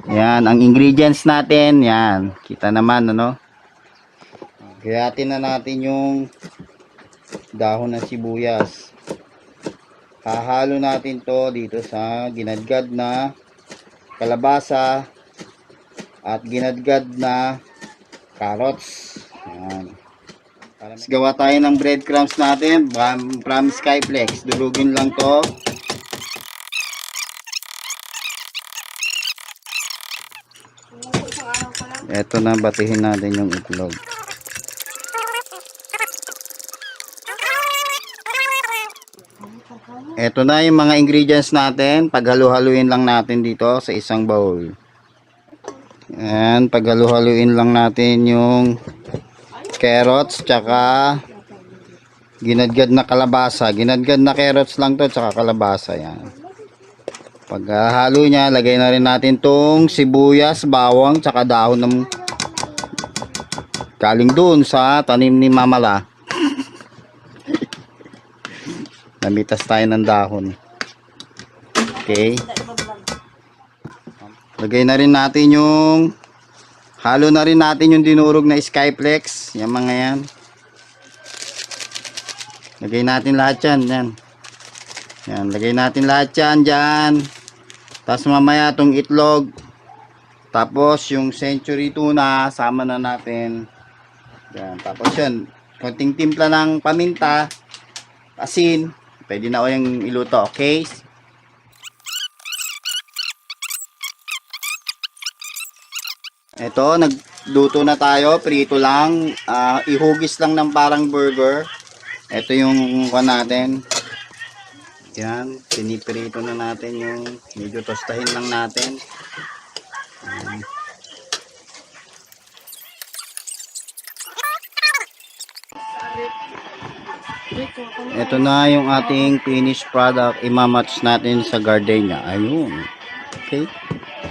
Yan, ang ingredients natin, yan. Kita naman, ano? Gayatin na natin yung dahon ng sibuyas. Hahalo natin to dito sa ginadgad na kalabasa at ginadgad na carrots. Yan. Gawa tayo ng breadcrumbs natin from Skyflex. Durugin lang to. Eto na, batihin natin yung itlog. Eto na yung mga ingredients natin. Paghalu-haluin lang natin dito sa isang bowl. Ayan, paghalu-haluin lang natin yung carrots tsaka ginadgad na kalabasa. Ginadgad na carrots lang to tsaka kalabasa. Yan. Paghalo niya, lagay na rin natin tong sibuyas, bawang tsaka dahon ng galing dun sa tanim ni Mamala. Namitas tayo ng dahon. Okay. Lagay na rin natin yung halo na rin natin yung dinurog na Skyflex. Yan mga yan. Lagay natin lahat yan. Yan. Yan. Lagay natin lahat yan dyan. Tapos mamaya itong itlog. Tapos yung century tuna. Sama na natin. Yan. Tapos yan. Konting timpla ng paminta. Asin. Pwede na o yung iluto. Okay. Ito. Nagluto na tayo. Prito lang. Ihugis lang ng parang burger. Ito yung natin. Yan, piniprito na natin yung medyo tostahin lang natin. Ito na yung ating finished product. Imamatch natin sa gardenia. Ayun. Okay.